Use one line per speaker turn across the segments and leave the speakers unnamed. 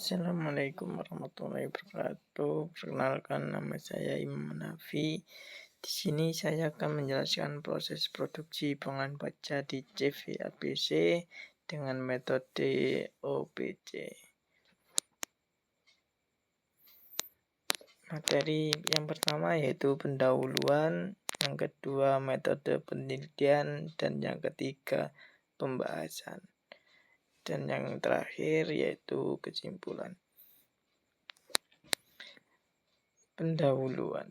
Assalamualaikum warahmatullahi wabarakatuh. Perkenalkan, nama saya Imam Hanafi. Di sini saya akan menjelaskan proses produksi pengolahan baja di CV ABC dengan metode OPC. Materi yang pertama yaitu pendahuluan, yang kedua metode penelitian, dan yang ketiga pembahasan. Dan yang terakhir yaitu kesimpulan. Pendahuluan.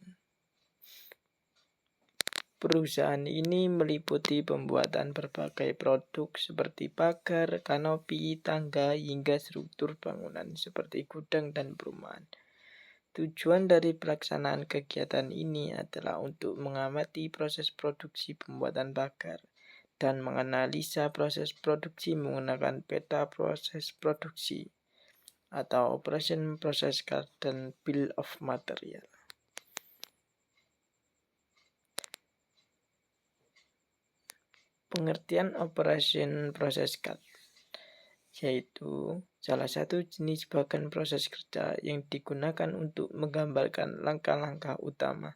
Perusahaan ini meliputi pembuatan berbagai produk seperti pagar, kanopi, tangga, hingga struktur bangunan seperti gudang dan perumahan. Tujuan dari pelaksanaan kegiatan ini adalah untuk mengamati proses produksi pembuatan pagar dan menganalisa proses produksi menggunakan peta proses produksi atau Operation Process Chart dan Bill of Material. Pengertian Operation Process Chart yaitu salah satu jenis bagan proses kerja yang digunakan untuk menggambarkan langkah-langkah utama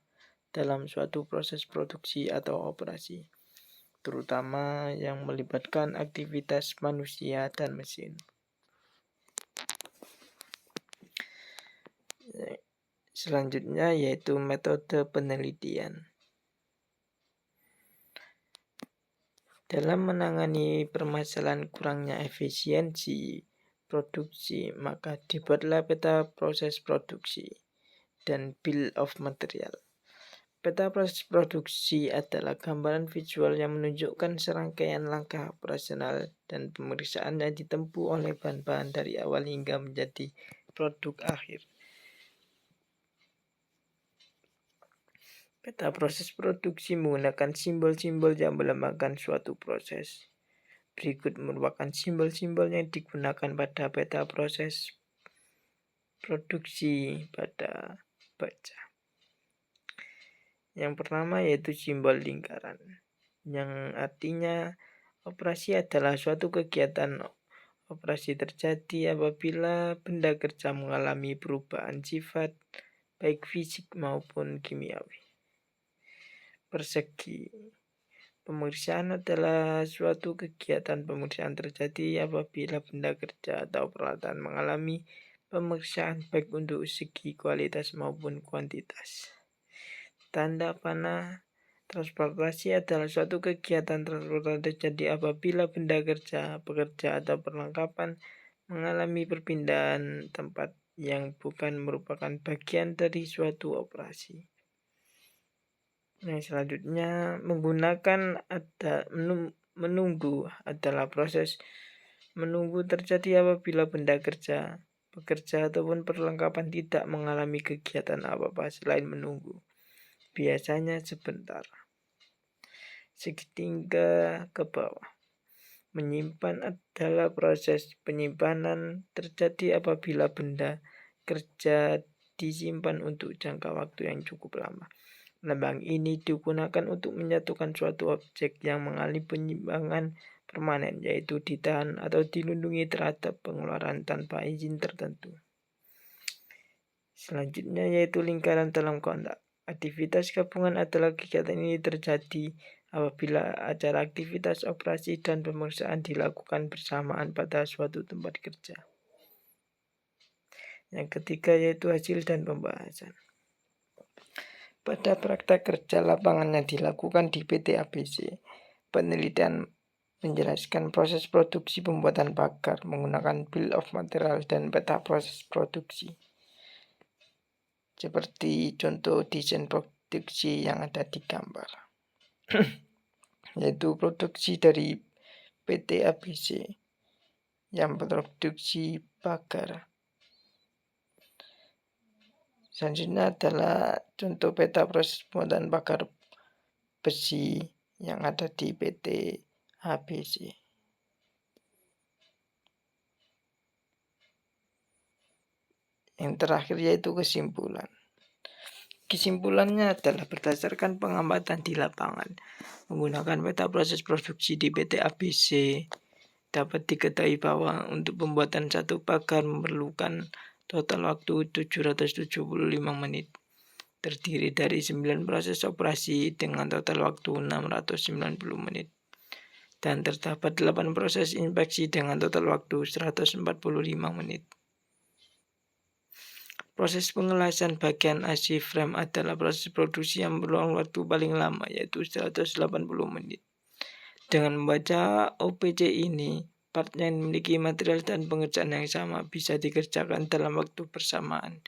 dalam suatu proses produksi atau operasi, terutama yang melibatkan aktivitas manusia dan mesin. Selanjutnya yaitu metode penelitian. Dalam menangani permasalahan kurangnya efisiensi produksi, maka dibuatlah peta proses produksi dan Bill of Material. Peta proses produksi adalah gambaran visual yang menunjukkan serangkaian langkah operasional dan pemeriksaan yang ditempuh oleh bahan-bahan dari awal hingga menjadi produk akhir. Peta proses produksi menggunakan simbol-simbol yang melambangkan suatu proses. Berikut merupakan simbol-simbol yang digunakan pada peta proses produksi pada baja. Yang pertama yaitu simbol lingkaran, yang artinya operasi adalah suatu kegiatan operasi terjadi apabila benda kerja mengalami perubahan sifat baik fisik maupun kimiawi. Persegi. Pemeriksaan adalah suatu kegiatan pemeriksaan terjadi apabila benda kerja atau peralatan mengalami pemeriksaan baik untuk segi kualitas maupun kuantitas. Tanda panah. Transportasi adalah suatu kegiatan transportasi terjadi apabila benda kerja, pekerja atau perlengkapan mengalami perpindahan tempat yang bukan merupakan bagian dari suatu operasi. Selanjutnya menggunakan menunggu adalah proses menunggu terjadi apabila benda kerja, pekerja ataupun perlengkapan tidak mengalami kegiatan apa-apa selain menunggu. Biasanya sebentar. Segitiga ke bawah. Menyimpan adalah proses penyimpanan terjadi apabila benda kerja disimpan untuk jangka waktu yang cukup lama. Lambang ini digunakan untuk menyatukan suatu objek yang mengalami penyimpangan permanen, yaitu ditahan atau dilindungi terhadap pengeluaran tanpa izin tertentu. Selanjutnya yaitu lingkaran dalam kontak. Aktivitas gabungan adalah kegiatan ini terjadi apabila acara aktivitas operasi dan pemeriksaan dilakukan bersamaan pada suatu tempat kerja. Yang ketiga yaitu hasil dan pembahasan. Pada praktek kerja lapangan yang dilakukan di PT ABC, penelitian menjelaskan proses produksi pembuatan pagar menggunakan Bill of Material dan peta proses produksi. Seperti contoh desain produksi yang ada di gambar. Yaitu produksi dari PT ABC yang produksi pagar. Selanjutnya adalah contoh peta proses pembuatan pagar besi yang ada di PT ABC. Yang terakhir yaitu kesimpulan. Kesimpulannya adalah berdasarkan pengamatan di lapangan menggunakan peta proses produksi di PT ABC Dapat diketahui bahwa untuk pembuatan satu pagar memerlukan total waktu 775 menit. Terdiri dari 9 proses operasi dengan total waktu 690 menit. Dan terdapat 8 proses inspeksi dengan total waktu 145 menit. Proses pengelasan bagian AC frame adalah proses produksi yang memerlukan waktu paling lama, yaitu 180 menit. Dengan membaca OPC ini, part yang memiliki material dan pengerjaan yang sama bisa dikerjakan dalam waktu bersamaan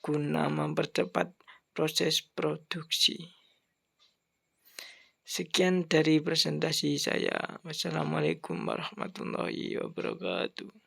guna mempercepat proses produksi. Sekian dari presentasi saya. Wassalamualaikum warahmatullahi wabarakatuh.